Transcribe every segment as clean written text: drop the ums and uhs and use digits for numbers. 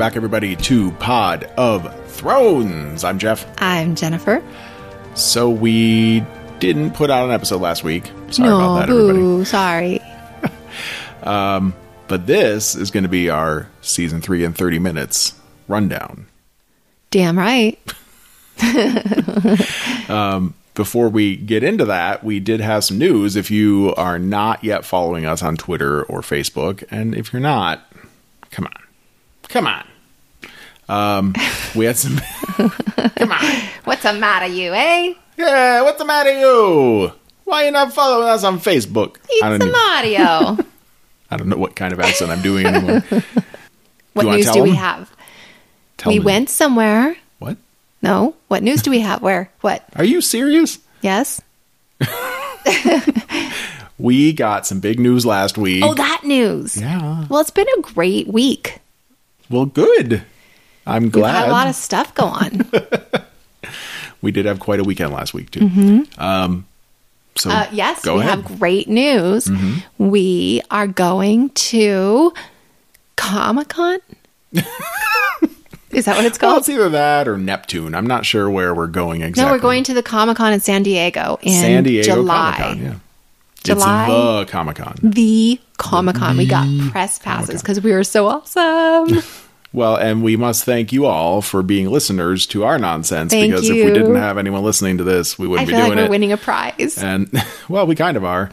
back, everybody, to Pod of Thrones. I'm Jeff. I'm Jennifer. So we didn't put out an episode last week. Sorry about that, everybody. Sorry. But this is going to be our Season 3 in 30 minutes rundown. Damn right. Before we get into that, we did have some news. If you are not yet following us on Twitter or Facebook, and if you're not, come on. We had some... Come on. What's the matter, you, eh? Yeah, what's the matter, you? Why are you not following us on Facebook? It's the Mario. I don't know what kind of accent I'm doing anymore. What news do we have? We went somewhere. What? No. What news do we have? Where? What? Are you serious? Yes. We got some big news last week. Oh, that news. Yeah. Well, it's been a great week. Well, good. I'm glad. We've had a lot of stuff go on. We did have quite a weekend last week, too. Mm-hmm. Yes, go we ahead. have great news. Mm-hmm. We are going to Comic-Con. Is that what it's called? Well, it's either that or Neptune. I'm not sure where we're going exactly. No, we're going to the Comic-Con in San Diego in July. Comic-Con, yeah. July. It's the Comic-Con. The Comic-Con. We got press passes because we were so awesome. Well, and we must thank you all for being listeners to our nonsense. Thank because you. If we didn't have anyone listening to this, we wouldn't be doing it. I feel like we're winning a prize. And well, we kind of are.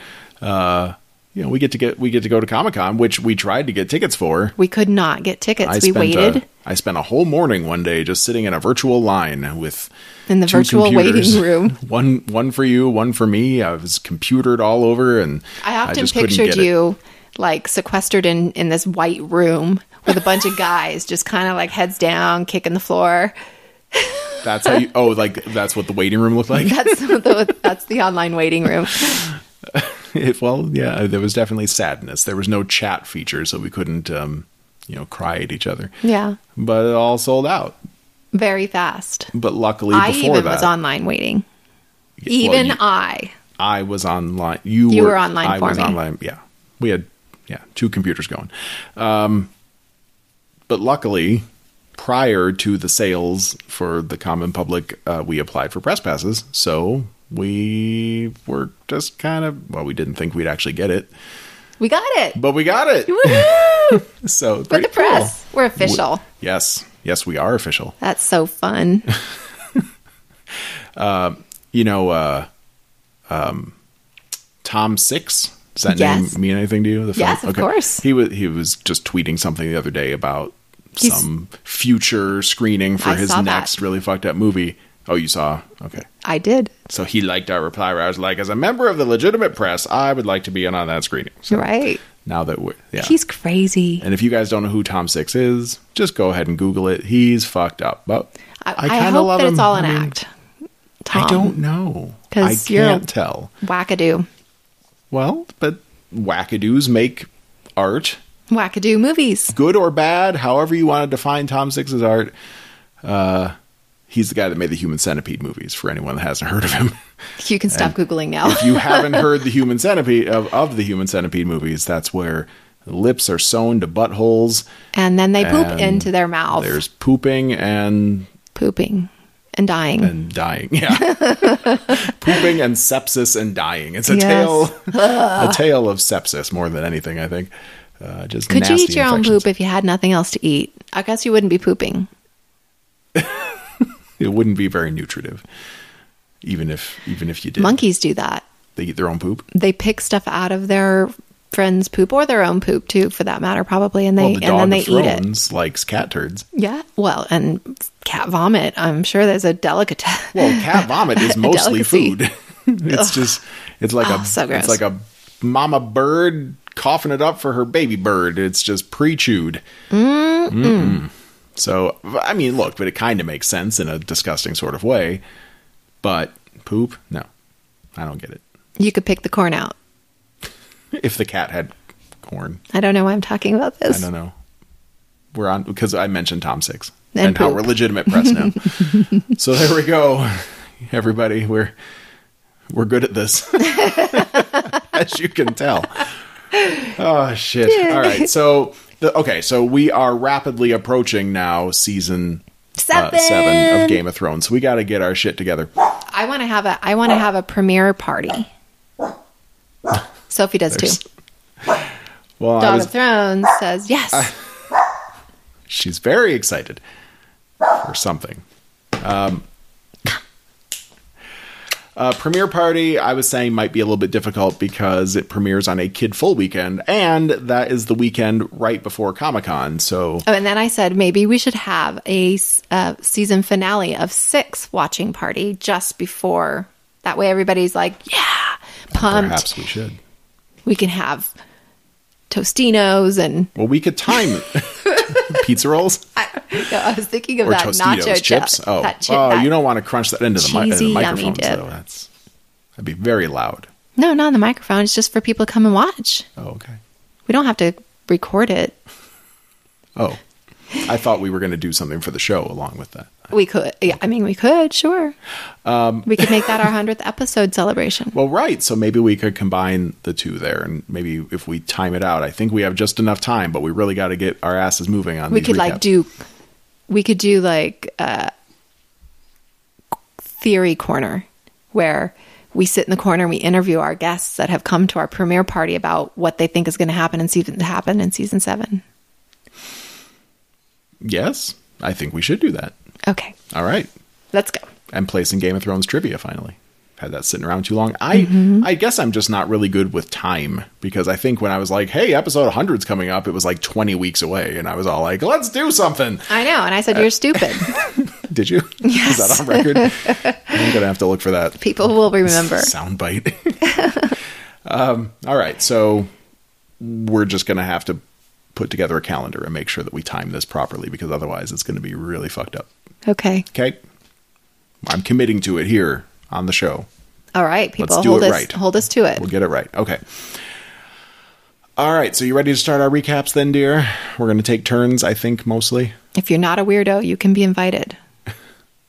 We get to go to Comic-Con, which we tried to get tickets for. We could not get tickets. We waited. I spent a whole morning one day just sitting in a virtual line with in the virtual computers. waiting room. One for you, one for me. I was computered all over, and I often pictured you like sequestered in this white room with a bunch of guys just kind of like heads down, kicking the floor. That's how you. Oh, like that's what the waiting room looked like. That's the online waiting room. Well, yeah, there was definitely sadness. There was no chat feature, so we couldn't, cry at each other. Yeah, but it all sold out very fast. But luckily, I before even was online waiting. I was online. You were online for me. I was online. Yeah, we had two computers going. But luckily, prior to the sales for the common public, we applied for press passes. So we were just kind of, we didn't think we'd actually get it. We got it. But we got it. Woohoo! So for the press. We're official. Yes, we are official. That's so fun. Tom Six. Does that name mean anything to you? The film? Yes, of course. He was just tweeting something the other day about some future screening for his next really fucked up movie. Oh, you saw? Okay. I did. So he liked our reply where I was like, as a member of the legitimate press, I would like to be in on that screening. So right. Now that he's crazy. And if you guys don't know who Tom Six is, just go ahead and Google it. He's fucked up. But I kind of love him. It's all an act. Tom. I don't know. I can't tell. Wackadoo. Well, but wackadoos make art. Wackadoo movies. Good or bad, however you want to define Tom Six's art. He's the guy that made the Human Centipede movies, for anyone that hasn't heard of him. You can stop Googling now. If you haven't heard the Human Centipede of the Human Centipede movies, that's where lips are sewn to buttholes. And then they poop into their mouth. There's pooping and... Pooping. And dying. Yeah. Pooping and sepsis and dying. It's a tale of sepsis more than anything, I think. Just Could you eat your infections. own poop if you had nothing else to eat? I guess you wouldn't be pooping. It wouldn't be very nutritive, even if you did. Monkeys do that. They eat their own poop. They pick stuff out of their friends' poop or their own poop too, for that matter, probably, and the then they eat it. Likes cat turds. Yeah, well, and cat vomit. I'm sure there's a delicatessen. Well, cat vomit is mostly food. It's like a mama bird coughing it up for her baby bird. It's just pre-chewed. So, I mean, look, but it kind of makes sense in a disgusting sort of way. But poop? No. I don't get it. You could pick the corn out. If the cat had corn. I don't know why I'm talking about this. I don't know. We're on, because I mentioned Tom Six. And how we're legitimate press now. So there we go. Everybody, we're good at this. As you can tell. Oh, shit. Yay. All right. So Okay, so we are rapidly approaching now season 7 of Game of Thrones. So we got to get our shit together. I want to have a premiere party. Sophie does too. Well, Dog of Thrones says yes. She's very excited for something. Premiere party, I was saying, might be a little bit difficult because it premieres on a kid full weekend, and that is the weekend right before Comic-Con. So, and then I said maybe we should have a season finale of 6 watching party just before. That way, everybody's like, yeah, pumped. Perhaps we should. We can have Tostinos and we could time pizza rolls. I was thinking of or that Tostitos nacho chips. chip. You don't want to crunch that into the microphone. dip. So that'd be very loud. No, not in the microphone. It's just for people to come and watch. Oh, okay. We don't have to record it. Oh, I thought we were going to do something for the show along with that. We could. Yeah, I mean, we could, sure. We could make that our 100th episode celebration. Well, right. So maybe we could combine the two there. And maybe if we time it out, I think we have just enough time, but we really got to get our asses moving on these recaps. We could do theory corner where we sit in the corner and we interview our guests that have come to our premiere party about what they think is going to happen in season 7. Yes, I think we should do that. Okay. All right. Let's go. And play some Game of Thrones trivia finally. Had that sitting around too long. I guess I'm just not really good with time, because I think when I was like, hey, episode 100's coming up, it was like 20 weeks away. And I was all like, let's do something. I know. And I said, you're stupid. Did you? Yes. Is that on record? I'm going to have to look for that. People will remember. Soundbite. All right. So we're just going to have to put together a calendar and make sure that we time this properly, because otherwise it's going to be really fucked up. Okay. Okay. I'm committing to it here on the show. All right, people. Let's do it right. Hold us to it. We'll get it right. Okay. All right. So you ready to start our recaps then, dear? We're going to take turns, I think, mostly. If you're not a weirdo, you can be invited.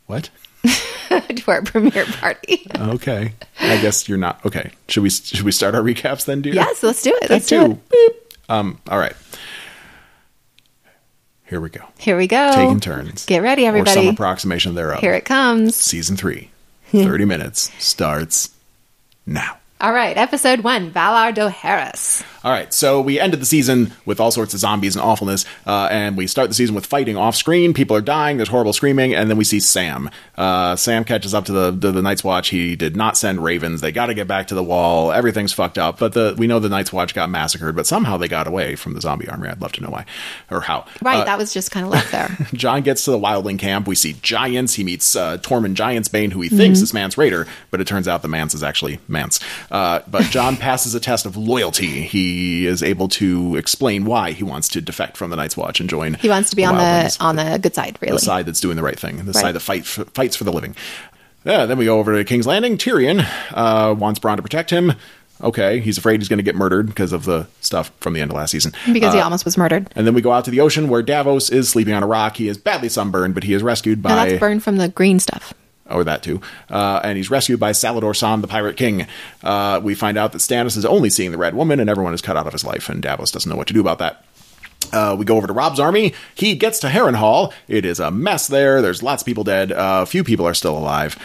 What? To our premiere party. Okay. I guess you're not. Okay. Should we start our recaps then, dear? Yes, let's do it. Let's do it. Beep. All right. Here we go. Here we go. Taking turns. Get ready, everybody. Or some approximation thereof. Here it comes. Season 3. 30 minutes. Starts now. All right. Episode 1. Valar Dohaeris. All right, so we ended the season with all sorts of zombies and awfulness, and we start the season with fighting off screen. People are dying. There's horrible screaming, and then we see Sam. Sam catches up to the Night's Watch. He did not send ravens. They got to get back to the wall. Everything's fucked up, but we know the Night's Watch got massacred, but somehow they got away from the zombie army. I'd love to know why or how. Right, that was just kind of left there. John gets to the wildling camp. We see giants. He meets Tormund Giantsbane, who he thinks is Mance Rayder, but it turns out the Mance is actually Mance. But John passes a test of loyalty. He is able to explain why he wants to defect from the Night's Watch and join. He wants to be on the good side, really. The side that's doing the right thing. The side that fights for the living. Yeah, then we go over to King's Landing. Tyrion wants Bronn to protect him. Okay, he's afraid he's going to get murdered because of the stuff from the end of last season. Because he almost was murdered. And then we go out to the ocean where Davos is sleeping on a rock. He is badly sunburned, but he is rescued by... No, that's burned from the green stuff. Or that too. And he's rescued by Salador San, the Pirate King. We find out that Stannis is only seeing the Red Woman, and everyone is cut out of his life, and Davos doesn't know what to do about that. We go over to Robb's army. He gets to Harrenhal. It is a mess there. There's lots of people dead. A few people are still alive.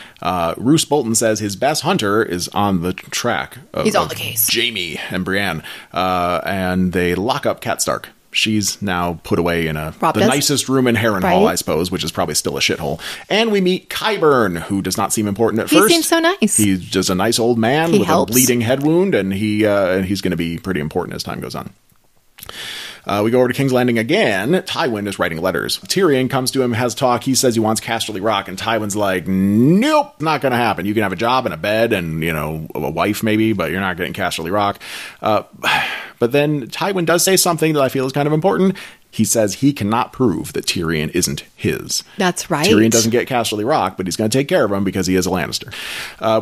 Roose Bolton says his best hunter is on the track. He's on the case. Jamie and Brienne. And they lock up Cat Stark. She's now put away in the nicest room in Harrenhal, I suppose, which is probably still a shithole. And we meet Qyburn, who does not seem important at first. He seems so nice. He's just a nice old man with a bleeding head wound, and he's going to be pretty important as time goes on. We go over to King's Landing again. Tywin is writing letters. Tyrion comes to him, has talk. He says he wants Casterly Rock, and Tywin's like, nope, not going to happen. You can have a job and a bed and, a wife maybe, but you're not getting Casterly Rock. But then Tywin does say something that I feel is kind of important. He says he cannot prove that Tyrion isn't his. That's right. Tyrion doesn't get Casterly Rock, but he's going to take care of him because he is a Lannister.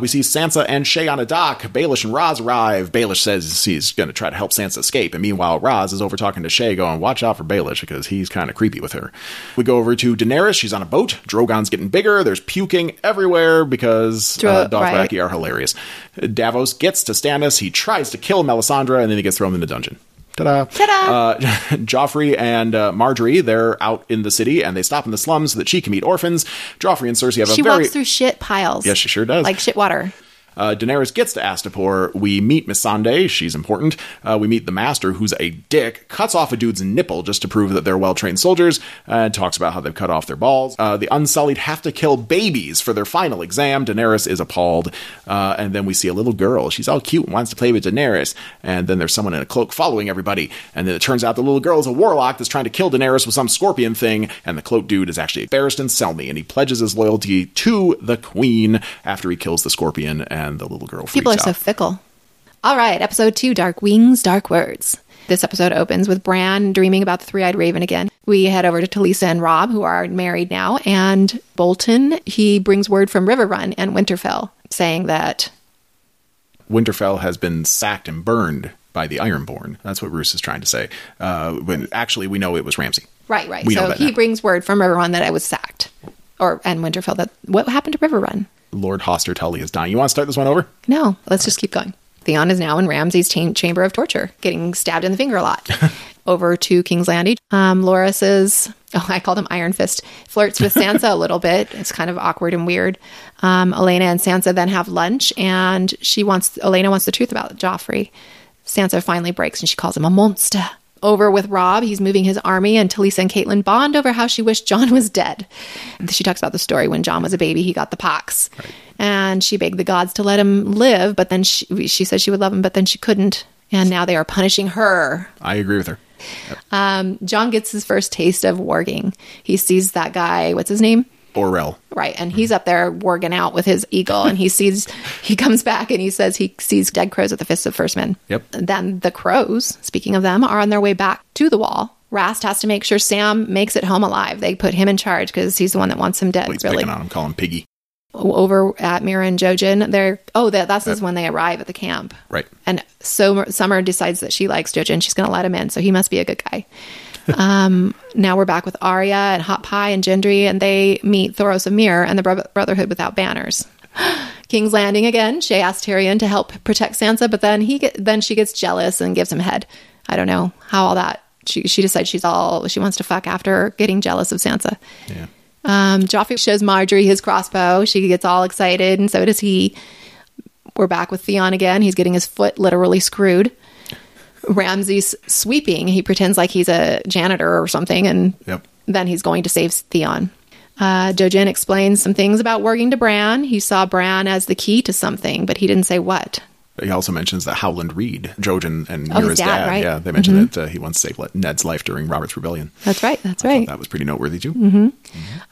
We see Sansa and Shae on a dock. Baelish and Raz arrive. Baelish says he's going to try to help Sansa escape. And meanwhile, Raz is over talking to Shae going, watch out for Baelish because he's kind of creepy with her. We go over to Daenerys. She's on a boat. Drogon's getting bigger. There's puking everywhere because Dothraki are hilarious. Davos gets to Stannis. He tries to kill Melisandre and then he gets thrown in the dungeon. Ta-da. Ta-da. Joffrey and Marjorie, they're out in the city, and they stop in the slums so that she can meet orphans. Joffrey and Cersei have She walks through shit piles. Yes, she sure does. Like shit water. Daenerys gets to Astapor. We meet Missandei. She's important. We meet the Master, who's a dick, cuts off a dude's nipple just to prove that they're well-trained soldiers, and talks about how they've cut off their balls. The Unsullied have to kill babies for their final exam. Daenerys is appalled. And then we see a little girl. She's all cute and wants to play with Daenerys. And then there's someone in a cloak following everybody. And then it turns out the little girl is a warlock that's trying to kill Daenerys with some scorpion thing. And the cloak dude is actually Barristan Selmy. And he pledges his loyalty to the queen after he kills the scorpion, and the little girl freaks People are out. so fickle. All right, episode 2, Dark Wings, Dark Words. This episode opens with Bran dreaming about the three-eyed raven again. We head over to Talisa and Robb, who are married now, and Bolton, he brings word from Riverrun and Winterfell, saying that Winterfell has been sacked and burned by the Ironborn. That's what Roose is trying to say. When actually we know it was Ramsay. Right. We know So that he now. brings word from Riverrun that I was sacked. And Winterfell, that what happened to Riverrun? Lord Hoster Tully is dying. You want to start this one over? No, let's just keep going. Theon is now in Ramsay's chamber of torture, getting stabbed in the finger a lot. Over to King's Landing. Loras is, I called him Iron Fist, flirts with Sansa a little bit. It's kind of awkward and weird. Elena and Sansa then have lunch, and Elena wants the truth about Joffrey. Sansa finally breaks, and she calls him a monster. Over with Robb, he's moving his army, and Talisa and Catelyn bond over how she wished Jon was dead. She talks about the story when Jon was a baby, he got the pox. Right. And she begged the gods to let him live, but then she said she would love him, but then she couldn't. And now they are punishing her. I agree with her. Yep. Jon gets his first taste of warging. He sees that guy, what's his name? Orrell. Right, and he's up there warging out with his eagle, and he comes back and he says he sees dead crows at the Fists of First Men. Yep. Then the crows, speaking of them, are on their way back to the wall. Rast has to make sure Sam makes it home alive. They put him in charge because he's the one that wants him dead. Well, he's really. picking on him, calling him Piggy. Over at Mira and Jojen, that's when they arrive at the camp. Right. And so Summer decides that she likes Jojen. She's going to let him in, so he must be a good guy. Now we're back with Arya and Hot Pie and Gendry, and they meet Thoros of Myr and the Brotherhood without banners. King's Landing again. Shay asks Tyrion to help protect Sansa, but then she gets jealous and gives him head. I don't know how all that. She decides she wants to fuck after getting jealous of Sansa. Yeah. Joffrey shows Marjorie his crossbow. She gets all excited, and so does he. We're back with Theon again. He's getting his foot literally screwed. Ramsay's sweeping. He pretends like he's a janitor or something, and then he's going to save Theon. Jojen explains some things about working to Bran. He saw Bran as the key to something, but he didn't say what. He also mentions that Howland Reed, Jojen and Mira's dad, right? Yeah, they mentioned that he once saved Ned's life during Robert's Rebellion. That's right. I thought that was pretty noteworthy too.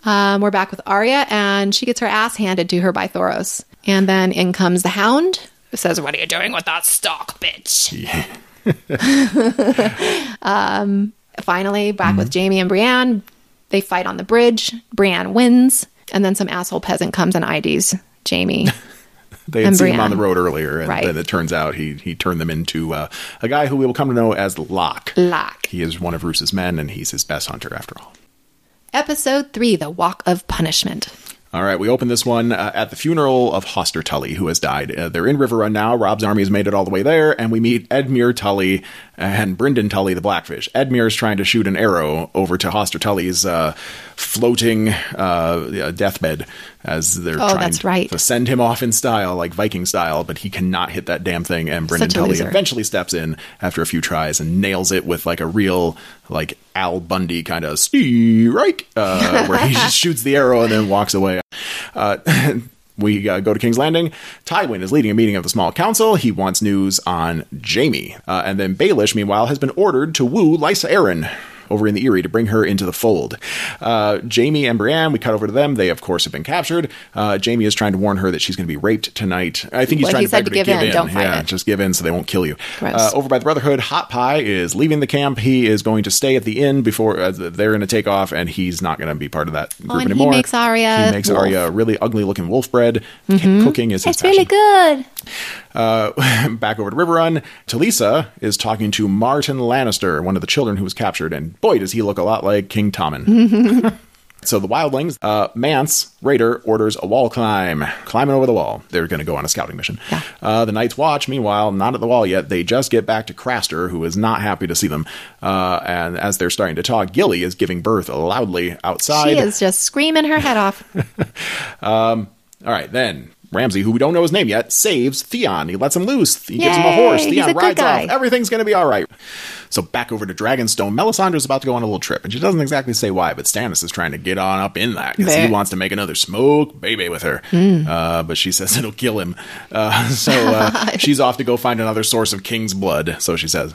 We're back with Arya, and she gets her ass handed to her by Thoros. And then in comes the Hound, who says, "What are you doing with that stalk, bitch?" Yeah. Finally, back with Jaime and Brienne. They fight on the bridge. Brienne wins, and then some asshole peasant comes and IDs Jaime. They had and seen him Brienne. on the road earlier, and Right. then it turns out he turned them into a guy who we will come to know as Locke. Locke. He is one of Roos's men, and he's his best hunter after all. Episode 3, The Walk of Punishment. All right, we open this one at the funeral of Hoster Tully, who has died. They're in Riverrun now. Robb's army has made it all the way there, and we meet Edmure Tully and Brynden Tully, the Blackfish. Edmure's trying to shoot an arrow over to Hoster Tully's floating deathbed as they're trying to send him off in style, like Viking style, but he cannot hit that damn thing, and Brynden Tully eventually steps in after a few tries and nails it with like a real like Al Bundy kind of strike, where he just shoots the arrow and then walks away. We go to King's Landing. Tywin is leading a meeting of the small council. He wants news on Jaime. And then Baelish, meanwhile, has been ordered to woo Lysa Arryn over in the Eyrie to bring her into the fold. Jaime and Brienne, we cut over to them. They, of course, have been captured. Jaime is trying to warn her that she's going to be raped tonight. I think he's trying to beg her to give in. Don't fight it. Just give in so they won't kill you. Gross. Over by the Brotherhood, Hot Pie is leaving the camp. He is going to stay at the inn before they're going to take off, and he's not going to be part of that group anymore. He makes Arya a really ugly-looking wolf bread. Cooking is his passion. It's really good. Back over to Riverrun, Talisa is talking to Martin Lannister, one of the children who was captured, and boy, does he look a lot like King Tommen. So the wildlings, Mance, Raider, orders a wall climb. Climbing over the wall. They're going to go on a scouting mission. Yeah. The Night's Watch, meanwhile, not at the wall yet. They just get back to Craster, who is not happy to see them. And as they're starting to talk, Gilly is giving birth loudly outside. She is just screaming her head off. All right, then Ramsay, who we don't know his name yet, saves Theon. He lets him loose. He gives him a horse. Theon rides off. Everything's going to be all right. So back over to Dragonstone, Melisandre's about to go on a little trip, and she doesn't exactly say why, but Stannis is trying to get on up in that because he wants to make another smoke baby with her. But she says it'll kill him. So she's off to go find another source of king's blood, so she says.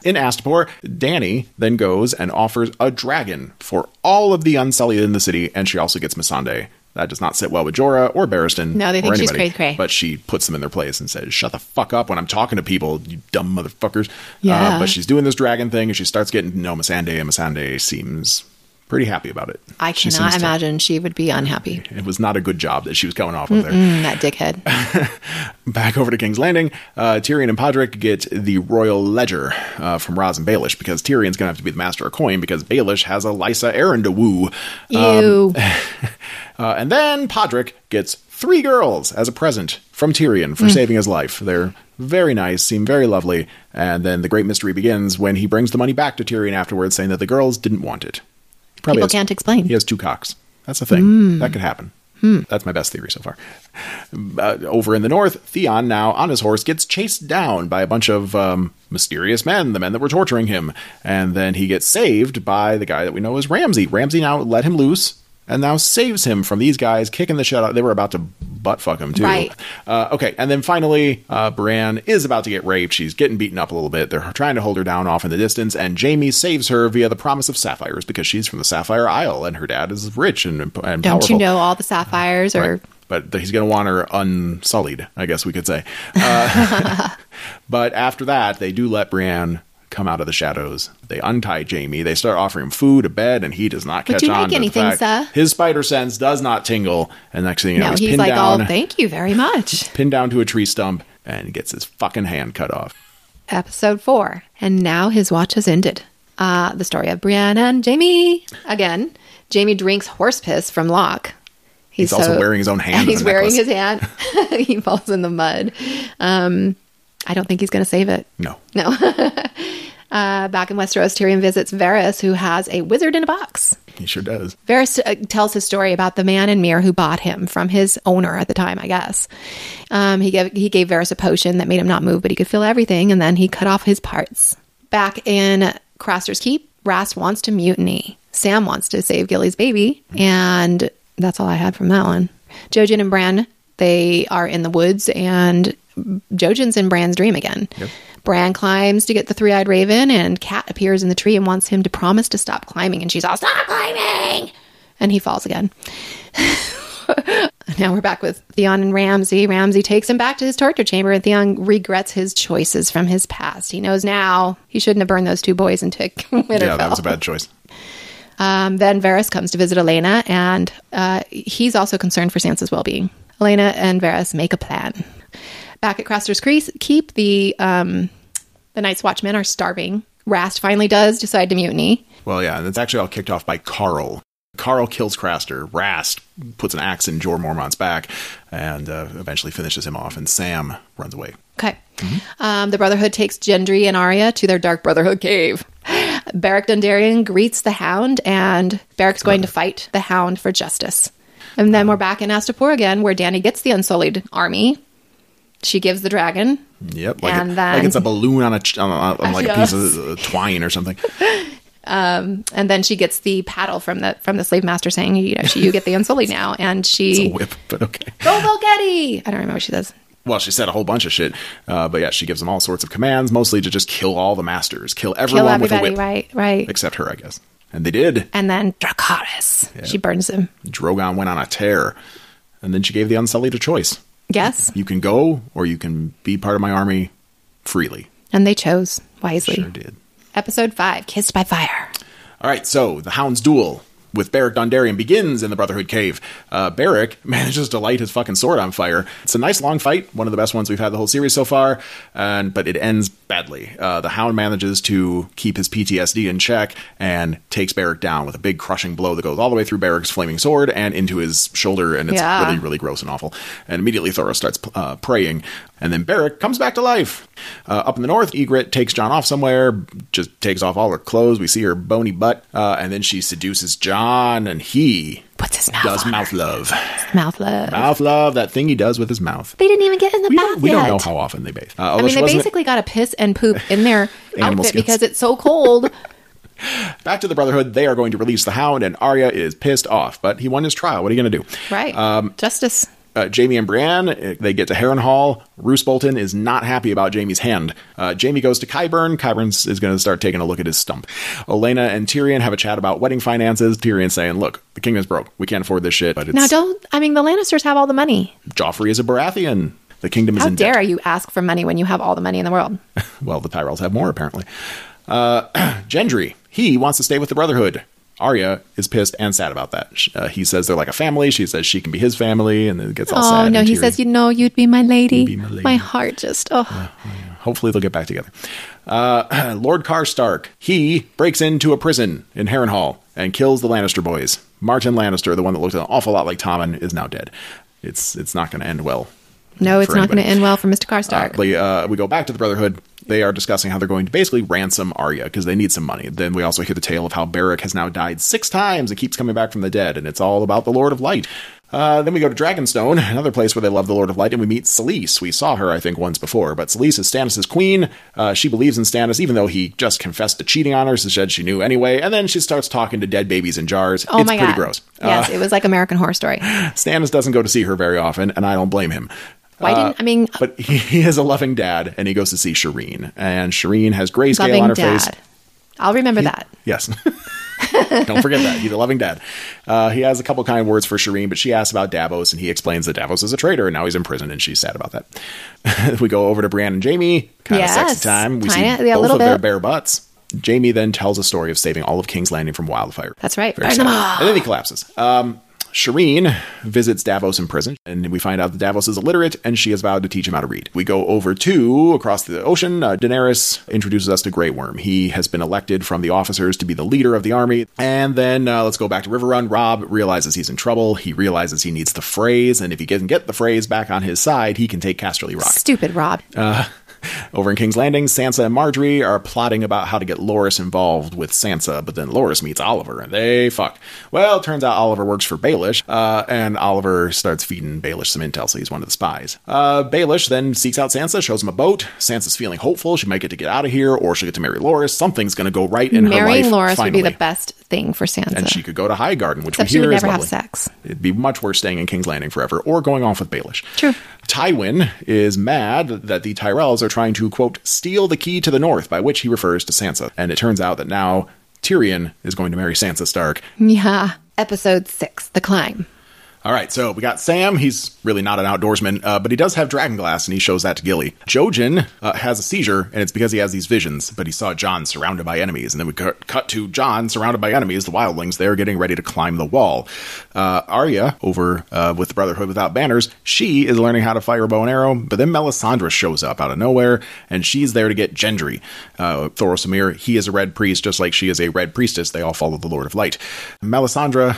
In Astapor, Dany then goes and offers a dragon for all of the Unsullied in the city, and she also gets Missandei. That does not sit well with Jorah or Barristan. No, they think she's cray-cray. But she puts them in their place and says, shut the fuck up when I'm talking to people, you dumb motherfuckers. Yeah. But she's doing this dragon thing, and she starts getting to know Missandei, and Missandei seems pretty happy about it. I cannot imagine she would be unhappy. It was not a good job that she was going off of there. That dickhead. Back over to King's Landing, Tyrion and Podrick get the Royal Ledger from Ros and Baelish, because Tyrion's going to have to be the master of coin, because Baelish has a Lysa Arryn to woo. Ew. And then Podrick gets 3 girls as a present from Tyrion for saving his life. They're very nice, seem very lovely. And then the great mystery begins when he brings the money back to Tyrion afterwards, saying that the girls didn't want it. People can't explain. He has 2 cocks. That's a thing. That could happen. That's my best theory so far. Over in the north, Theon, now on his horse, gets chased down by a bunch of mysterious men, the men that were torturing him. And then he gets saved by the guy that we know as Ramsay. Ramsay now let him loose and now saves him from these guys kicking the shit out. They were about to butt fuck him, too. Right. Okay, and then finally, Brienne is about to get raped. She's getting beaten up a little bit. They're trying to hold her down off in the distance, and Jaime saves her via the promise of sapphires, because she's from the Sapphire Isle, and her dad is rich and powerful. Don't you know all the sapphires are... Right. But he's going to want her unsullied, I guess we could say. But after that, they do let Brienne come out of the shadows. They untie Jaime. They start offering him food, a bed, and he does not catch on to anything, the fact. His spider sense does not tingle. And next thing you know, he's pinned like, down. oh, thank you very much. Pinned down to a tree stump and gets his fucking hand cut off. Episode 4. And now his watch has ended. The story of Brienne and Jaime. Again, Jaime drinks horse piss from Locke. He's also wearing his own hand. He's wearing his hand. He falls in the mud. I don't think he's going to save it. No. Back in Westeros, Tyrion visits Varys, who has a wizard in a box. He sure does. Varys tells his story about the man in Myr who bought him from his owner at the time, I guess. He gave Varys a potion that made him not move, but he could feel everything, and then he cut off his parts. Back in Craster's Keep, Rast wants to mutiny. Sam wants to save Gilly's baby, and that's all I had from that one. Jojen and Bran, they are in the woods, and Jojen's in Bran's dream again. Yep. Bran climbs to get the 3-eyed raven, and Cat appears in the tree and wants him to promise to stop climbing, and she's all, stop climbing! And he falls again. Now we're back with Theon and Ramsay. Ramsay takes him back to his torture chamber, and Theon regrets his choices from his past. He knows now he shouldn't have burned those 2 boys into Winterfell. Yeah, that was a bad choice. Then Varys comes to visit Elena, and he's also concerned for Sansa's well-being. Elena and Varys make a plan. Back at Craster's Keep, the Night's Watchmen are starving. Rast finally does decide to mutiny. Well, yeah, and it's actually all kicked off by Carl. Carl kills Craster. Rast puts an axe in Jorah Mormont's back and eventually finishes him off, and Sam runs away. Okay. The Brotherhood takes Gendry and Arya to their Dark Brotherhood cave. Beric Dondarrion greets the Hound, and Beric's going to fight the Hound for justice. And then we're back in Astapor again, where Dany gets the Unsullied army. She gives the dragon. Yep, like it's a balloon on like a piece of twine or something. And then she gets the paddle from the slave master, saying, you get the Unsullied now. And she... It's a whip, but okay. Go Volgetti! I don't remember what she says. Well, she said a whole bunch of shit. But yeah, she gives them all sorts of commands, mostly to just kill all the masters. Kill everyone with a whip. Right. Except her, I guess. And they did. And then Dracarys. She burns him. Drogon went on a tear. And then she gave the Unsullied a choice. Yes. You can go, or you can be part of my army freely. And they chose wisely. Sure did. Episode 5, Kissed by Fire. All right, so the Hound's duel with Beric Dondarrion begins in the Brotherhood Cave. Beric manages to light his fucking sword on fire. It's a nice long fight, one of the best ones we've had the whole series so far, but it ends badly. The Hound manages to keep his PTSD in check and takes Beric down with a big crushing blow that goes all the way through Beric's flaming sword and into his shoulder, and it's really, really gross and awful. And immediately Thoros starts praying, and then Beric comes back to life. Up in the north, Ygritte takes Jon off somewhere, just takes off all her clothes. We see her bony butt, and then she seduces Jon, and he puts his mouth does mouth love. Mouth love. Mouth love, that thing he does with his mouth. They didn't even get in the bath We yet. don't know how often they bathe. I mean, they basically got to piss and poop in their outfit because it's so cold. Back to the Brotherhood, they are going to release the Hound, and Arya is pissed off, but he won his trial. What are you going to do? Right. Justice. Jaime and Brienne, they get to Harrenhal. Roose Bolton is not happy about Jaime's hand. Jaime goes to Qyburn. Qyburn is going to start taking a look at his stump. Olenna and Tyrion have a chat about wedding finances. Tyrion saying, look, the kingdom's broke. We can't afford this shit. But it's... Now, the Lannisters have all the money. Joffrey is a Baratheon. The kingdom is in debt. How dare you ask for money when you have all the money in the world? Well, the Tyrells have more, apparently. Gendry, he wants to stay with the Brotherhood. Arya is pissed and sad about that. He says they're like a family. She says she can be his family, and then it gets all sad. Oh, no, he says, you'd be my lady. You'd be my lady. My heart just, Hopefully they'll get back together. Lord Karstark, he breaks into a prison in Harrenhal and kills the Lannister boys. Martin Lannister, the one that looked an awful lot like Tommen, is now dead. It's not going to end well. No, it's not going to end well for Mr. Karstark. We go back to the Brotherhood. They are discussing how they're going to basically ransom Arya because they need some money. Then we also hear the tale of how Beric has now died 6 times and keeps coming back from the dead, and it's all about the Lord of Light. Then we go to Dragonstone, another place where they love the Lord of Light, and we meet Selyse. We saw her, I think, once before, but Selyse is Stannis' queen. She believes in Stannis, even though he just confessed to cheating on her, so said she knew anyway, and then she starts talking to dead babies in jars. Oh, it's my pretty God. gross. Yes, it was like American Horror Story. Stannis doesn't go to see her very often, and I don't blame him. But he is a loving dad, and he goes to see Shireen, and Shireen has grayscale on her face. I'll remember that. Yes. Don't forget that. He's a loving dad. He has a couple kind words for Shireen, but she asks about Davos, and he explains that Davos is a traitor, and now he's in prison, and she's sad about that. We go over to Brienne and Jaime. Kind of sexy time. We see both of their bare butts. Jaime then tells a story of saving all of King's Landing from wildfire. That's right. And then he collapses. Shireen visits Davos in prison, and we find out that Davos is illiterate, and she has vowed to teach him how to read. We go over to, across the ocean, Daenerys introduces us to Grey Worm. He has been elected from the officers to be the leader of the army. And then let's go back to Riverrun. Robb realizes he's in trouble. He realizes he needs the Freys, and if he can get the Freys back on his side, he can take Casterly Rock. Stupid Robb. Over in King's Landing, Sansa and Margaery are plotting about how to get Loras involved with Sansa, but then Loras meets Oliver, and they fuck. Well, it turns out Oliver works for Baelish, and Oliver starts feeding Baelish some intel, so he's one of the spies. Baelish then seeks out Sansa, shows him a boat. Sansa's feeling hopeful. She might get to get out of here, or she'll get to marry Loras. Something's going to go right in her life. Marrying Loras finally would be the best thing for Sansa. And she could go to Highgarden, which Except we hear she would is never lovely. have sex. It'd be much worse staying in King's Landing forever, or going off with Baelish. True. Tywin is mad that the Tyrells are trying to, quote, steal the key to the north, by which he refers to Sansa. And it turns out that now Tyrion is going to marry Sansa Stark. Yeah. Episode 6, The Climb. All right, so we got Sam. He's really not an outdoorsman, but he does have dragonglass, and he shows that to Gilly. Jojen has a seizure, and it's because he has these visions, but he saw Jon surrounded by enemies. And then we cut to Jon surrounded by enemies, the wildlings. They're getting ready to climb the wall. Arya, over with the Brotherhood Without Banners, she is learning how to fire a bow and arrow, but then Melisandre shows up out of nowhere, and she's there to get Gendry. Thoros Amir, he is a red priest, just like she is a red priestess. They all follow the Lord of Light. Melisandre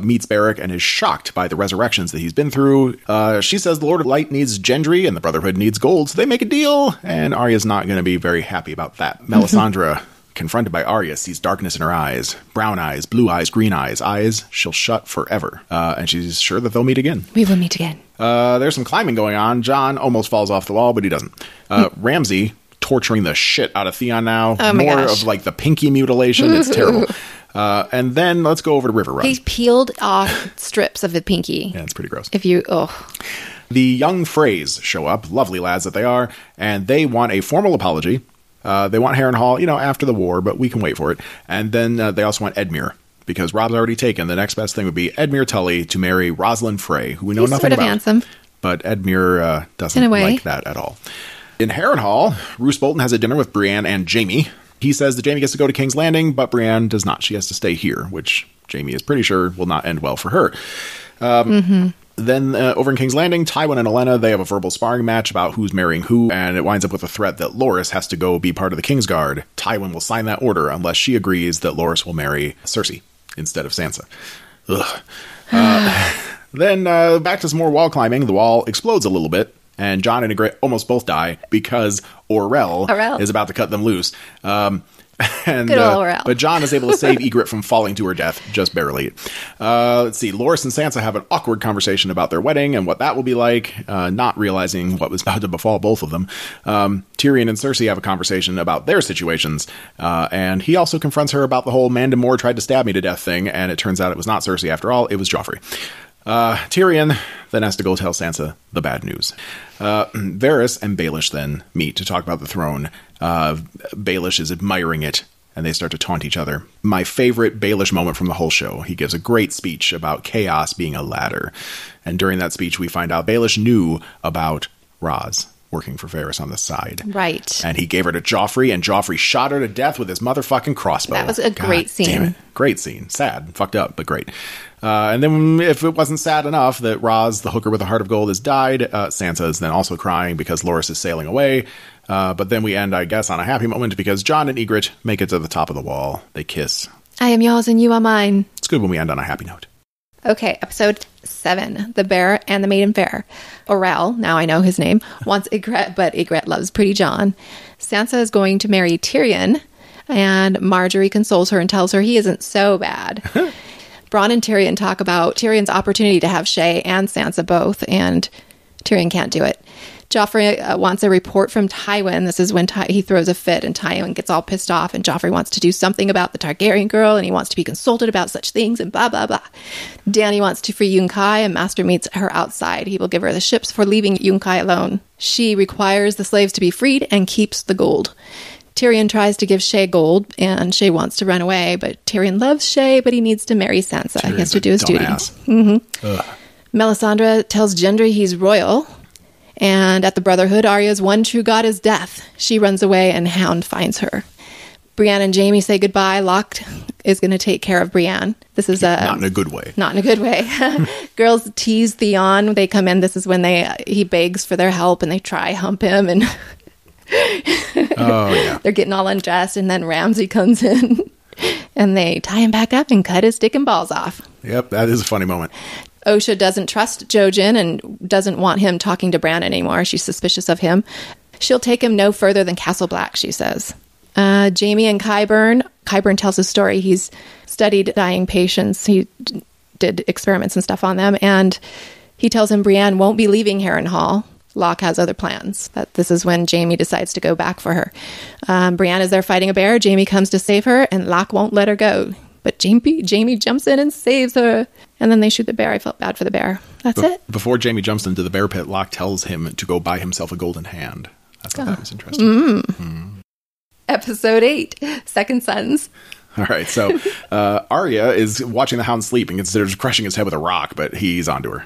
meets Beric and is shocked by the resurrections that he's been through. She says the Lord of Light needs Gendry and the Brotherhood needs gold, so they make a deal, and Arya's not going to be very happy about that. Melisandre, confronted by Arya, sees darkness in her eyes. Brown eyes, blue eyes, green eyes. Eyes she'll shut forever. And she's sure that they'll meet again. We will meet again. There's some climbing going on. Jon almost falls off the wall, but he doesn't. Ramsay torturing the shit out of Theon now. Oh my More gosh. of like the pinky mutilation. It's terrible. And then let's go over to Riverrun. He peeled off strips of the pinky. Yeah, it's pretty gross. The young Freys show up, lovely lads that they are, and they want a formal apology. They want Harrenhal, after the war, but we can wait for it. And then they also want Edmure, because Robb's already taken. The next best thing would be Edmure Tully to marry Rosalind Frey, who we know nothing about. He's sort of handsome. But Edmure doesn't like that at all. In Harrenhal, Roose Bolton has a dinner with Brienne and Jaime. He says that Jaime gets to go to King's Landing, but Brienne does not. She has to stay here, which Jaime is pretty sure will not end well for her. Then over in King's Landing, Tywin and Olenna, they have a verbal sparring match about who's marrying who, and it winds up with a threat that Loras has to go be part of the Kingsguard. Tywin will sign that order unless she agrees that Loras will marry Cersei instead of Sansa. Then back to some more wall climbing. The wall explodes a little bit, and Jon and Ygritte almost both die because Orell is about to cut them loose. Good old Orell. But Jon is able to save Ygritte from falling to her death, just barely. Let's see. Loras and Sansa have an awkward conversation about their wedding and what that will be like, not realizing what was about to befall both of them. Tyrion and Cersei have a conversation about their situations, and he also confronts her about the whole Mandon Moore tried to stab me to death thing, and it turns out it was not Cersei after all, it was Joffrey. Tyrion then has to go tell Sansa the bad news. Varys and Baelish then meet to talk about the throne. Baelish is admiring it, and they start to taunt each other. My favorite Baelish moment from the whole show. He gives a great speech about chaos being a ladder. And during that speech, we find out Baelish knew about Raz working for Varys on the side. Right. And he gave her to Joffrey, and Joffrey shot her to death with his motherfucking crossbow. That was a great scene. Damn it. Great scene. Sad. Fucked up, but great. And then if it wasn't sad enough that Raz, the hooker with the heart of gold, has died, Sansa is then also crying because Loras is sailing away. But then we end, I guess, on a happy moment because Jon and Ygritte make it to the top of the wall. They kiss. I am yours and you are mine. It's good when we end on a happy note. Okay, episode 7, The Bear and the Maiden Fair. Orell, now I know his name, wants Ygritte, but Ygritte loves Pretty John. Sansa is going to marry Tyrion, and Marjorie consoles her and tells her he isn't so bad. Bronn and Tyrion talk about Tyrion's opportunity to have Shae and Sansa both, and Tyrion can't do it. Joffrey wants a report from Tywin. This is when he throws a fit, and Tywin gets all pissed off, and Joffrey wants to do something about the Targaryen girl, and he wants to be consulted about such things, and blah, blah, blah. Dany wants to free Yunkai, and Master meets her outside. He will give her the ships for leaving Yunkai alone. She requires the slaves to be freed and keeps the gold. Tyrion tries to give Shae gold, and Shae wants to run away, but Tyrion loves Shae, but he needs to marry Sansa. Tyrion's he has to do his duty. Melisandre tells Gendry he's royal, and at the Brotherhood, Arya's one true god is death. She runs away, and Hound finds her. Brienne and Jaime say goodbye. Locke is going to take care of Brienne. This is not in a good way. Not in a good way. Girls tease Theon. They come in. This is when he begs for their help, and they try hump him, and oh yeah, they're getting all undressed, and then Ramsay comes in, and they tie him back up and cut his dick and balls off. Yep, that is a funny moment. Osha doesn't trust Jojen and doesn't want him talking to Bran anymore. She's suspicious of him. She'll take him no further than Castle Black, she says. Jaime and Qyburn tells his story. He's studied dying patients. He did experiments and stuff on them. And he tells him Brienne won't be leaving Harrenhal. Locke has other plans. This is when Jaime decides to go back for her. Brienne is there fighting a bear. Jaime comes to save her, and Locke won't let her go. But Jaime jumps in and saves her. And then they shoot the bear. I felt bad for the bear. That's it. Before Jaime jumps into the bear pit, Locke tells him to go buy himself a golden hand. I thought that was interesting. Episode 8, Second Sons. All right, so Arya is watching the Hound sleep and considers crushing his head with a rock, but he's onto her.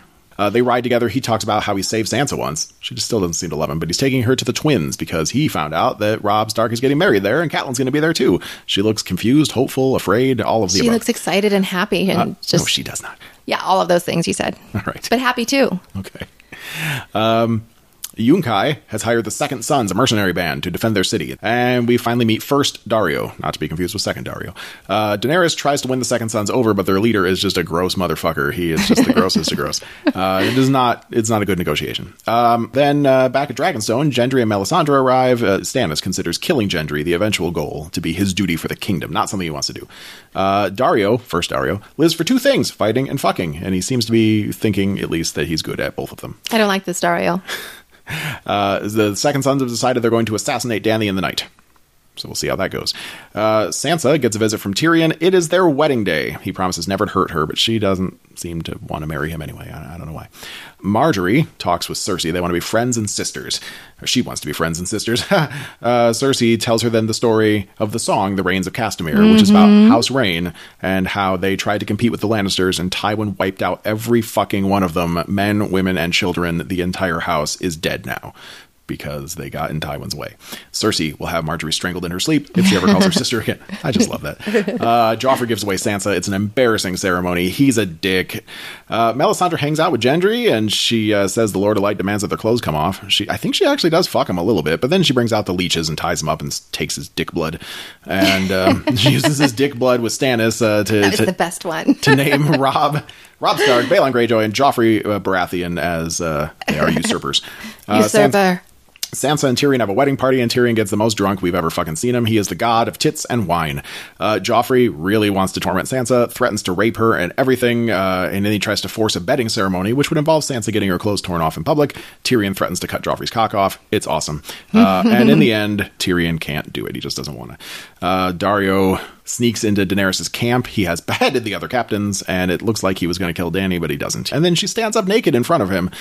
They ride together. He talks about how he saved Sansa once. She just still doesn't seem to love him, but he's taking her to the twins because he found out that Robb Stark is getting married there, and Catelyn's going to be there too. She looks confused, hopeful, afraid, all of the above. She looks excited and happy. And no, she does not. Yeah, all of those things you said. All right. But happy too. Okay. Yunkai has hired the Second Sons, a mercenary band, to defend their city. And we finally meet First Dario, not to be confused with Second Dario. Daenerys tries to win the Second Sons over, but their leader is just a gross motherfucker. He is just the grossest of gross. It's not a good negotiation. Then back at Dragonstone, Gendry and Melisandre arrive. Stannis considers killing Gendry the eventual goal to be his duty for the kingdom, not something he wants to do. First Dario, lives for two things, fighting and fucking. And he seems to be thinking, at least, that he's good at both of them. I don't like this Dario. The Second Sons have decided they're going to assassinate Dany in the night. So we'll see how that goes. Sansa gets a visit from Tyrion. It is their wedding day. He promises never to hurt her, but she doesn't seem to want to marry him anyway. I don't know why. Marjorie talks with Cersei. They want to be friends and sisters. Or she wants to be friends and sisters. Cersei tells her then the story of the song, The Rains of Castamere, which is about House Rain and how they tried to compete with the Lannisters, and Tywin wiped out every fucking one of them. Men, women, and children. The entire house is dead now. because they got in Tywin's way. Cersei will have Marjorie strangled in her sleep if she ever calls her sister again. I just love that. Joffrey gives away Sansa. It's an embarrassing ceremony. He's a dick. Melisandre hangs out with Gendry, and she says the Lord of Light demands that their clothes come off. I think she actually does fuck him a little bit, but then she brings out the leeches and ties him up and takes his dick blood. And she uses his dick blood with Stannis that was the best one. to name Robb Stark, Balon Greyjoy, and Joffrey Baratheon as they are usurpers. Usurper. Sansa and Tyrion have a wedding party, and Tyrion gets the most drunk we've ever fucking seen him. He is the god of tits and wine. Joffrey really wants to torment Sansa, threatens to rape her and everything, and then he tries to force a bedding ceremony, which would involve Sansa getting her clothes torn off in public. Tyrion threatens to cut Joffrey's cock off. It's awesome. And in the end, Tyrion can't do it. He just doesn't want to. Dario sneaks into Daenerys' camp. He has beheaded the other captains, and it looks like he was going to kill Dany, but he doesn't. And then she stands up naked in front of him,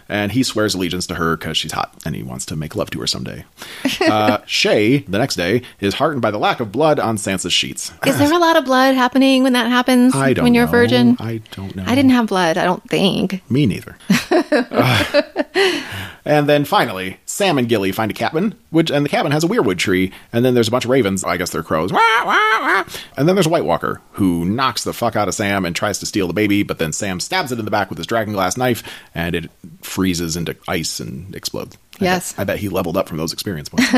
and he swears allegiance to her because she's hot, and he wants to make love to her someday. Shay, the next day, is heartened by the lack of blood on Sansa's sheets. Is there a lot of blood happening when that happens? I don't when you're know. a virgin? I don't know. I didn't have blood, I don't think. Me neither. And then finally, Sam and Gilly find a cabin, and the cabin has a weirwood tree, and then there's a bunch of ravens. I guess they're crows. Wah, wah, wah. And then there's a White Walker who knocks the fuck out of Sam and tries to steal the baby, but then Sam stabs it in the back with his dragonglass knife, and it freezes into ice and explodes. Yes. I bet he leveled up from those experience points.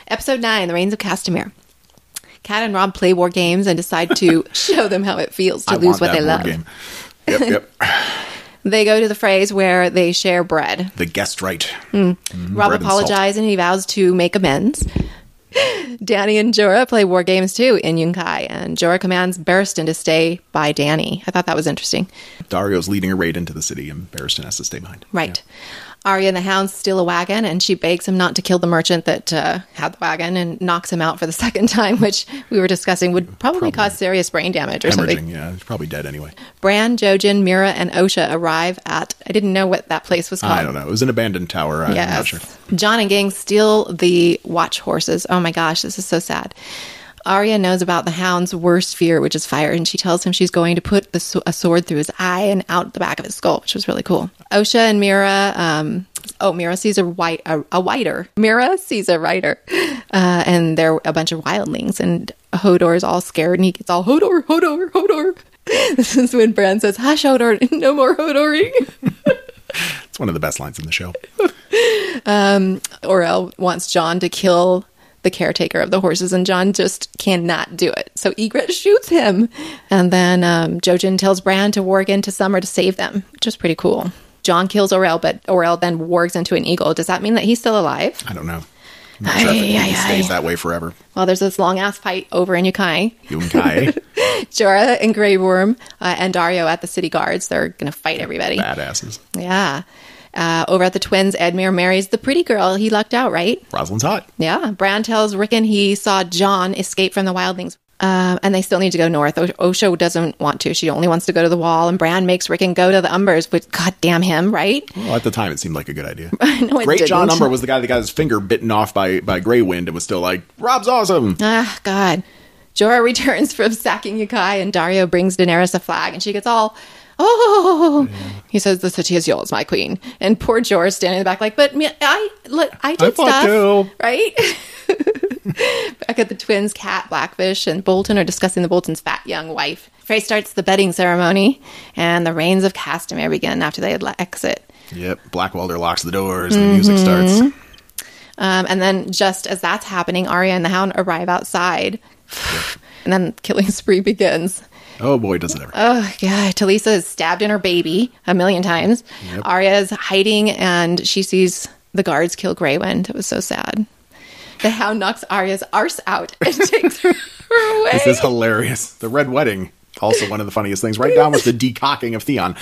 Episode 9, The Reigns of Castamere. Cat and Rob play war games and decide to show them how it feels to lose what they love. Game. Yep. They go to the phrase where they share bread. The guest right. Rob apologizes and he vows to make amends. Dany and Jorah play war games too in Yunkai, and Jorah commands Barristan to stay by Dany. I thought that was interesting. Dario's leading a raid into the city, and Barristan has to stay behind. Right. Yeah. Arya and the Hound steal a wagon, and she begs him not to kill the merchant that had the wagon, and knocks him out for the second time, which we were discussing would probably cause serious brain damage or something. Yeah, he's probably dead anyway. Bran, Jojen, Mira, and Osha arrive at, I didn't know what that place was called. I don't know. It was an abandoned tower. I'm not sure. John and gang steal the watch horses. Oh my gosh, this is so sad. Arya knows about the Hound's worst fear, which is fire, and she tells him she's going to put a sword through his eye and out the back of his skull, which was really cool. Osha and Mira, Mira sees a whiter. Mira sees a rider, and they're a bunch of wildlings, and Hodor is all scared, and he gets all, Hodor, Hodor, Hodor. This is when Bran says, hush, Hodor, no more Hodoring. It's one of the best lines in the show. Orell wants Jon to kill the caretaker of the horses, and Jon just cannot do it. So Ygritte shoots him, and then Jojen tells Bran to warg into Summer to save them, which is pretty cool. Jon kills Orell, but Orell then wargs into an eagle. Does that mean that he's still alive? I don't know. I'm not sure if he stays that way forever. Well, there's this long-ass fight over in Yunkai. Jorah and Grey Worm and Dario at the city guards. They're going to fight everybody. Badasses. Yeah. Over at the Twins, Edmure marries the pretty girl he lucked out, right? Rosalind's hot. Yeah. Bran tells Rickon he saw Jon escape from the wildlings. And they still need to go north. Osha doesn't want to. She only wants to go to the Wall. And Bran makes Rickon go to the Umbers, but goddamn him, right? Well, at the time, it seemed like a good idea. No, it Great didn't. John Umber was the guy that got his finger bitten off by Grey Wind and was still like, Rob's awesome. Ah, God. Jorah returns from sacking Yunkai, and Dario brings Daenerys a flag, and she gets all... Oh, he says, the city is yours, my queen. And poor Jorah standing in the back like, but I did stuff, too. Right? Back at the Twins, Cat, Blackfish, and Bolton are discussing the Bolton's fat young wife. Frey starts the bedding ceremony, and the reigns of Castamere begin after they exit. Yep, Blackwalder locks the doors, and the music starts. And then just as that's happening, Arya and the Hound arrive outside. Yep. And then killing spree begins. Oh boy, does it ever. Oh, God. Talisa is stabbed in her baby 1,000,000 times. Yep. Arya is hiding, and she sees the guards kill Grey Wind. It was so sad. The Hound knocks Arya's arse out and takes her away. This is hilarious. The Red Wedding, also one of the funniest things. Right down with the decocking of Theon.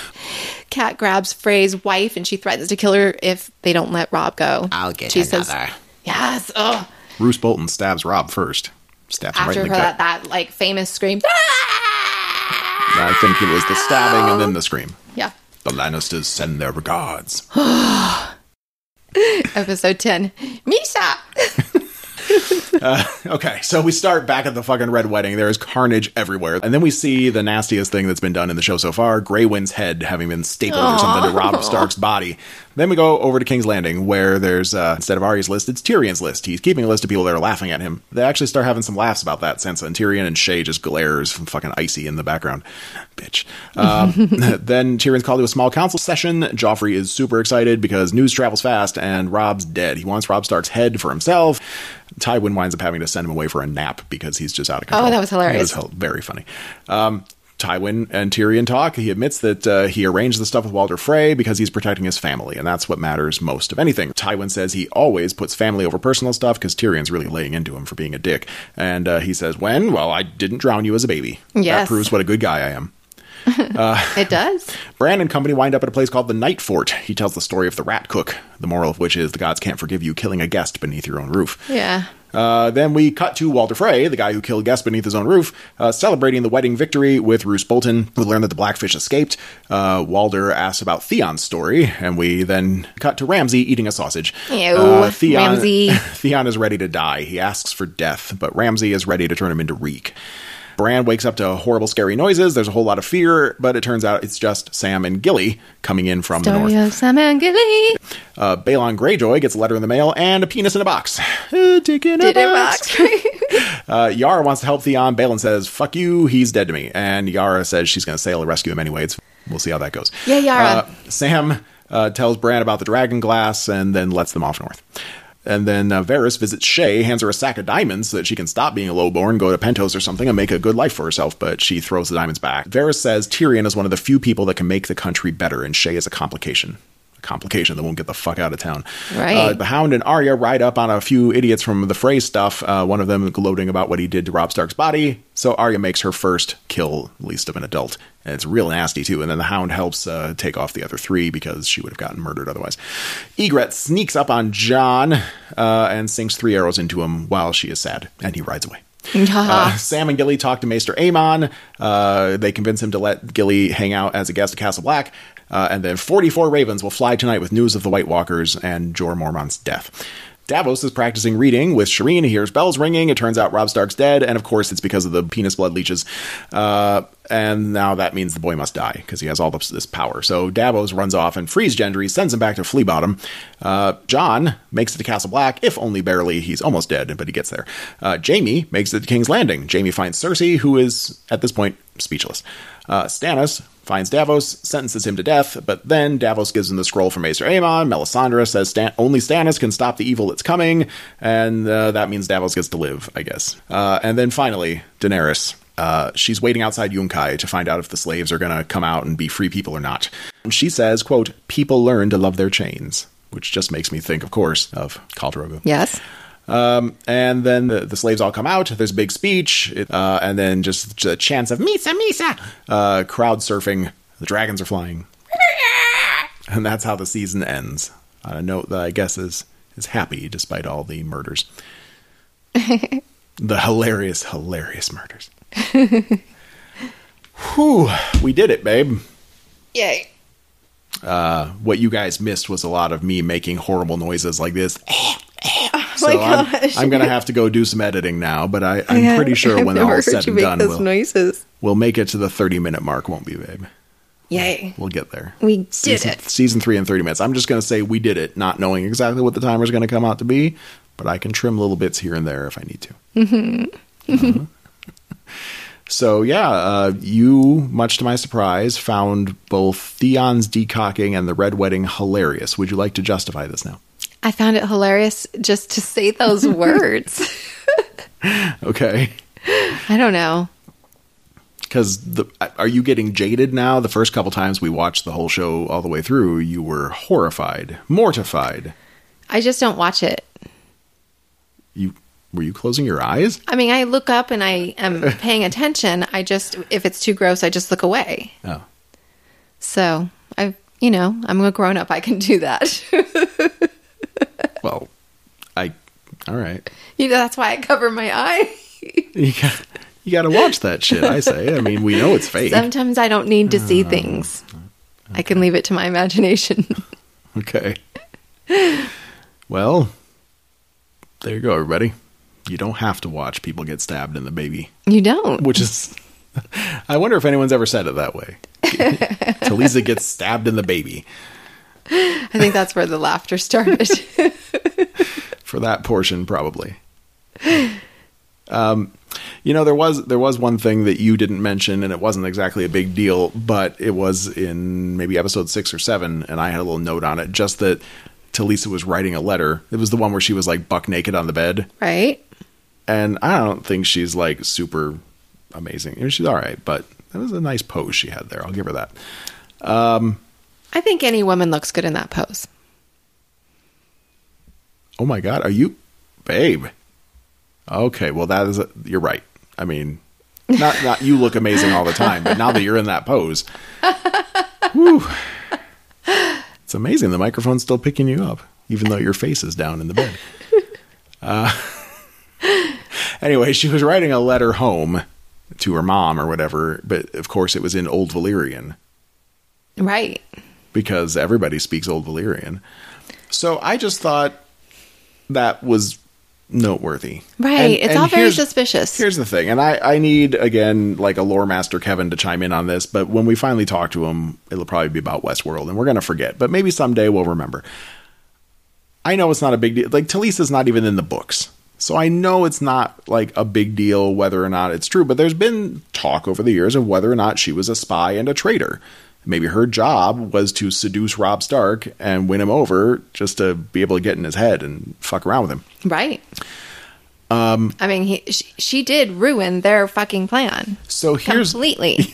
Cat grabs Frey's wife, and she threatens to kill her if they don't let Robb go. I'll get another. Says, yes. Oh. Roose Bolton stabs Robb first. Stabs him right in the gut. After that famous scream. I think it was the stabbing and then the scream. Yeah. The Lannisters send their regards. Episode 10. Misa! Okay, so we start back at the fucking Red Wedding. There is carnage everywhere. And then we see the nastiest thing that's been done in the show so far, Grey Wind's head having been stapled or something to Robb Stark's body. Then we go over to King's Landing, where there's, instead of Arya's list, it's Tyrion's list. He's keeping a list of people that are laughing at him. They actually start having some laughs about that, Sansa and Tyrion, and Shay just glares from fucking icy in the background. Bitch. Then Tyrion's called to a small council session. Joffrey is super excited because news travels fast, and Robb's dead. He wants Robb Stark's head for himself. Tywin winds up having to send him away for a nap because he's just out of control. Oh, that was hilarious. It was very funny. Tywin and Tyrion talk. He admits that he arranged the stuff with Walder Frey because he's protecting his family, and that's what matters most of anything. Tywin says he always puts family over personal stuff because Tyrion's really laying into him for being a dick. And he says, when? Well, I didn't drown you as a baby. Yes. That proves what a good guy I am. It does. Bran and company wind up at a place called the Night Fort. He tells the story of the rat cook, the moral of which is the gods can't forgive you killing a guest beneath your own roof. Yeah. Then we cut to Walder Frey, the guy who killed guests beneath his own roof, celebrating the wedding victory with Roose Bolton. We learn that the Blackfish escaped. Walder asks about Theon's story, and we then cut to Ramsay eating a sausage. Ew, Ramsay. Theon is ready to die. He asks for death, but Ramsay is ready to turn him into reek. Bran wakes up to horrible, scary noises. There's a whole lot of fear, but it turns out it's just Sam and Gilly coming in from the north. Story of Sam and Gilly. Balon Greyjoy gets a letter in the mail and a penis in a box. Dick in a box. Yara wants to help Theon. Balon says, fuck you, he's dead to me. And Yara says she's going to sail to rescue him anyway. We'll see how that goes. Yeah, Yara. Sam tells Bran about the dragon glass and then lets them off north. And then Varys visits Shay, hands her a sack of diamonds so that she can stop being a lowborn, go to Pentos or something, and make a good life for herself, but she throws the diamonds back. Varys says Tyrion is one of the few people that can make the country better, and Shay is a complication. Complication that won't get the fuck out of town. Right. The Hound and Arya ride up on a few idiots from the Frey stuff, one of them gloating about what he did to Robb Stark's body. So Arya makes her first kill, at least of an adult. And it's real nasty, too. And then the Hound helps take off the other three because she would have gotten murdered otherwise. Ygritte sneaks up on Jon and sinks 3 arrows into him while she is sad. And he rides away. Sam and Gilly talk to Maester Aemon. They convince him to let Gilly hang out as a guest at Castle Black. And then 44 ravens will fly tonight with news of the White Walkers and Jorah Mormont's death. Davos is practicing reading with Shireen. He hears bells ringing. It turns out Robb Stark's dead. And of course, it's because of the penis blood leeches. And now that means the boy must die because he has all this power. So Davos runs off and frees Gendry, sends him back to Flea Bottom. Jon makes it to Castle Black, if only barely. He's almost dead, but he gets there. Jaime makes it to King's Landing. Jaime finds Cersei, who is, at this point, speechless. Stannis finds Davos, sentences him to death, but then Davos gives him the scroll from Maester Aemon. Melisandre says only Stannis can stop the evil that's coming, and that means Davos gets to live, I guess. And then finally, Daenerys. She's waiting outside Yunkai to find out if the slaves are going to come out and be free people or not. And she says, quote, people learn to love their chains, which just makes me think, of course, of Khal Drogo. Yes. And then the slaves all come out. There's a big speech, and then just chants of Misa, Misa, crowd surfing. The dragons are flying. And that's how the season ends. On a note that I guess is happy despite all the murders. The hilarious, hilarious murders. Whew, we did it, babe. Yay. What you guys missed was a lot of me making horrible noises like this. So my gosh. I'm going to have to go do some editing now, but I'm pretty sure when all said and done, we'll make it to the 30-minute mark, won't we, babe? Yay. We'll get there. We did it. Season 3 in 30 minutes. I'm just going to say we did it, not knowing exactly what the timer's going to come out to be, but I can trim little bits here and there if I need to. Mm-hmm. So, yeah, you, much to my surprise, found both Theon's decocking and the Red Wedding hilarious. Would you like to justify this now? I found it hilarious just to say those words. Okay. I don't know. Because are you getting jaded now? The first couple times we watched the whole show all the way through, you were horrified, mortified. I just don't watch it. Were you closing your eyes? I mean, I look up and I am paying attention. If it's too gross, I just look away. Oh. So, I'm a grown up. I can do that. Well, all right. That's why I cover my eye. You got to watch that shit, I say. I mean, we know it's fake. Sometimes I don't need to see things. Okay. I can leave it to my imagination. Okay. Well, there you go, everybody. You don't have to watch people get stabbed in the baby. You don't. Which is... I wonder if anyone's ever said it that way. Talisa gets stabbed in the baby. I think that's where the laughter started. For that portion, probably. There was one thing that you didn't mention, and it wasn't exactly a big deal, but it was in maybe episode 6 or 7, and I had a little note on it, just that Talisa was writing a letter. It was the one where she was like buck naked on the bed. Right. And I don't think she's like super amazing. She's all right, but that was a nice pose she had there. I'll give her that. I think any woman looks good in that pose. Oh my God. Are you, babe? Okay. Well, you're right. I mean, not you look amazing all the time, but now that you're in that pose, whew, it's amazing. The microphone's still picking you up, even though your face is down in the bed. Anyway, she was writing a letter home to her mom or whatever, but of course it was in Old Valyrian. Right. Because everybody speaks Old Valyrian. So I just thought that was noteworthy. Right. It's all very suspicious. Here's the thing. And I need, again, like a lore master Kevin to chime in on this, but when we finally talk to him, it'll probably be about Westworld and we're going to forget, but maybe someday we'll remember. I know it's not a big deal. Like Talisa's not even in the books. So I know it's not like a big deal whether or not it's true, but there's been talk over the years of whether or not she was a spy and a traitor. Maybe her job was to seduce Robb Stark and win him over just to be able to get in his head and fuck around with him. Right. I mean, she did ruin their fucking plan. So here's completely.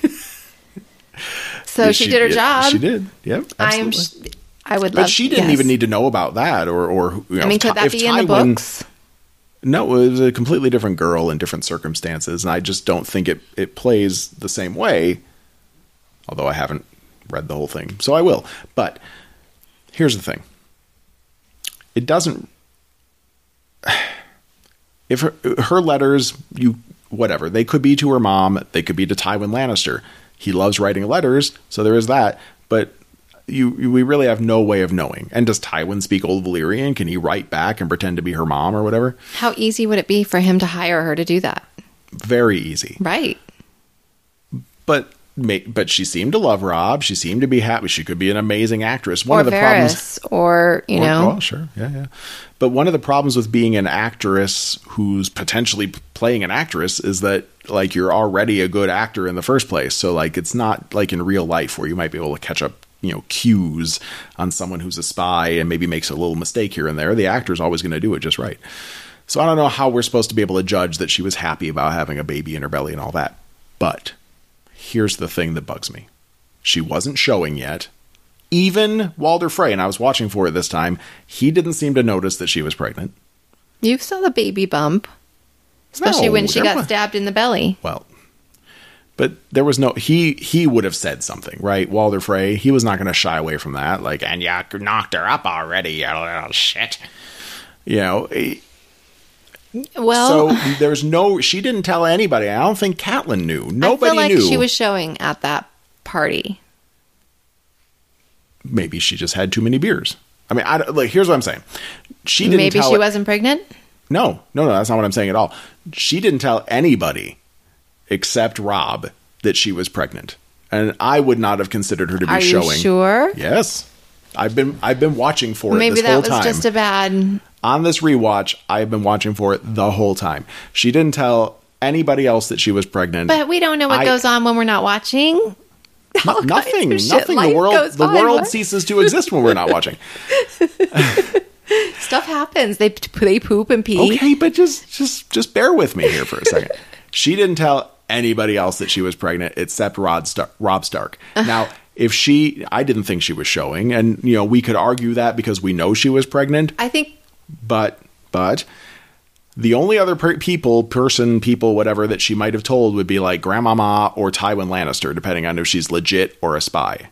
So she did her job. She did. Yep. Absolutely. I would love. But she didn't even need to know about that, or I mean, could that be in the books? No, it was a completely different girl in different circumstances, and I just don't think it plays the same way. Although I haven't read the whole thing, so I will. But here's the thing: it doesn't. If her letters, whatever, they could be to her mom, they could be to Tywin Lannister. He loves writing letters, so there is that. But we really have no way of knowing. And does Tywin speak Old Valyrian? Can he write back and pretend to be her mom or whatever? How easy would it be for him to hire her to do that? Very easy. Right. But she seemed to love Robb. She seemed to be happy. She could be an amazing actress. One of the problems, Oh, sure. Yeah. But one of the problems with being an actress who's potentially playing an actress is that, like, you're already a good actor in the first place. So, like, it's not like in real life where you might be able to catch up, cues on someone who's a spy and maybe makes a little mistake here and there. The actor's always going to do it just right. So I don't know how we're supposed to be able to judge that she was happy about having a baby in her belly and all that. But here's the thing that bugs me. She wasn't showing yet. Even Walder Frey, and I was watching for it this time, he didn't seem to notice that she was pregnant. You saw the baby bump. Especially when she got stabbed in the belly. Well, but there was no... He would have said something, right? Walder Frey, he was not going to shy away from that. Like, and you knocked her up already, you little shit. Well... So there's no... She didn't tell anybody. I don't think Catelyn knew. Nobody knew. I feel like she was showing at that party. Maybe she just had too many beers. I mean, here's what I'm saying. She didn't Maybe she wasn't pregnant? No, that's not what I'm saying at all. She didn't tell anybody except Robb that she was pregnant. And I would not have considered her to be showing. Are you sure? Yes. I've been watching for it Maybe this whole time. Maybe that was just a bad... On this rewatch, I've been watching for it the whole time. She didn't tell anybody else that she was pregnant. But we don't know what goes on when we're not watching. Nothing. The world ceases to exist when we're not watching. Stuff happens. They poop and pee. Okay, but just bear with me here for a second. She didn't tell anybody else that she was pregnant except Robb Stark. Now, I didn't think she was showing, and we could argue that because we know she was pregnant. I think, but the only other people, whatever, that she might have told would be like Grandmama or Tywin Lannister, depending on if she's legit or a spy.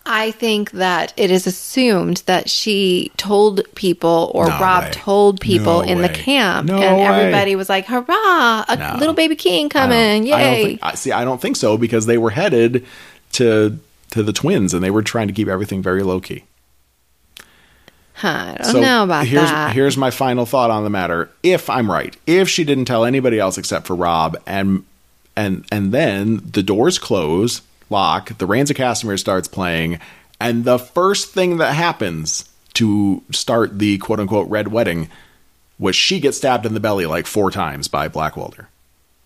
I think that it is assumed that she told people, or Robb told people in the camp, and everybody was like, hurrah, a little baby king coming, yay. I don't think so, because they were headed to the twins, and they were trying to keep everything very low-key. I don't know about that. Here's my final thought on the matter. If I'm right, if she didn't tell anybody else except for Robb, and then the doors close, lock, the Reigns of Castamere starts playing, And the first thing that happens to start the quote-unquote red wedding was she gets stabbed in the belly like 4 times by Blackwalder.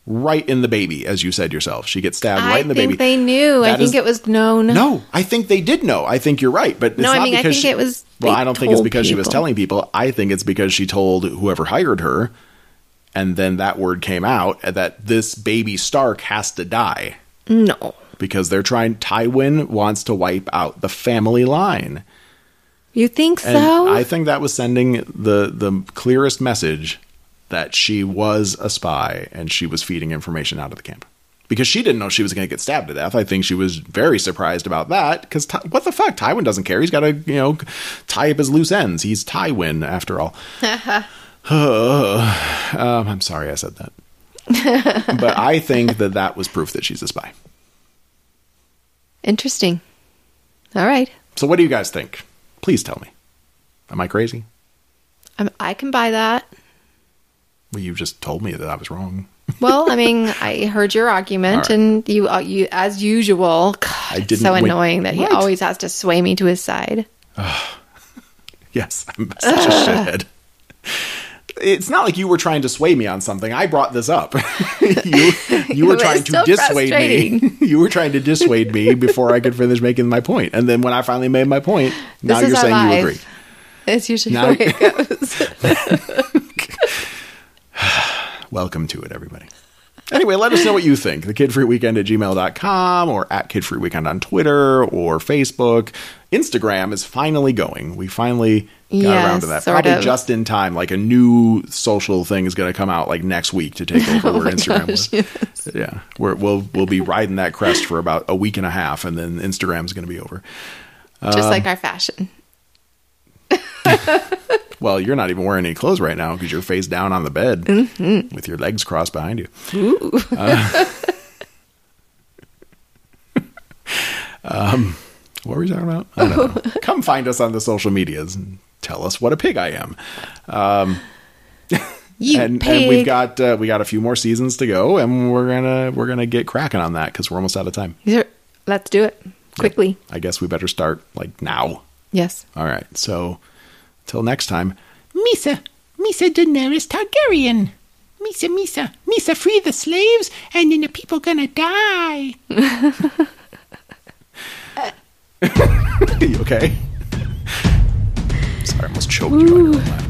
Right in the baby, as you said yourself. She gets stabbed right in the baby. I think they knew. I think it was known. No, I think they did know. I think you're right. But it's not because I think it was... Well, I don't think it's because she was telling people. I think it's because she told whoever hired her, and then that word came out that this baby Stark has to die. No. Because they're trying... Tywin wants to wipe out the family line. You think And so? I think that was sending the clearest message that she was a spy and she was feeding information out of the camp. Because she didn't know she was going to get stabbed to death. I think she was very surprised about that. Because what the fuck? Tywin doesn't care. He's got to, tie up his loose ends. He's Tywin, after all. I'm sorry I said that. But I think that was proof that she's a spy. Interesting. All right. So what do you guys think? Please tell me. Am I crazy? I can buy that. Well, you just told me that I was wrong. Well, I mean, I heard your argument, right. And you, as usual, God, it's so annoying that he always has to sway me to his side. Yes, I'm such a shithead. It's not like you were trying to sway me on something. I brought this up. You were trying to dissuade me. You were trying to dissuade me before I could finish making my point. And then when I finally made my point, now you're saying you agree. It's usually the way it goes. Welcome to it, everybody. Anyway, let us know what you think. thekidfreeweekend@gmail.com or @kidfreeweekend on Twitter or Facebook. Instagram is finally going. We finally got around to that. Probably just in time. Like a new social thing is going to come out like next week to take over where Instagram was. Yes. Yeah. We'll be riding that crest for about a week and a half, and then Instagram's going to be over. Just like our fashion. Well, you're not even wearing any clothes right now because you're face down on the bed with your legs crossed behind you. Ooh. What were we talking about? I don't know. Come find us on the social medias and tell us what a pig I am. And we've got a few more seasons to go, and we're gonna get cracking on that because we're almost out of time. Let's do it quickly. Yep. I guess we better start like now. Yes. All right. So. Till next time. Misa Daenerys Targaryen. Misa free the slaves, and then the people gonna die. You okay? Sorry, I almost choked you on your own laugh.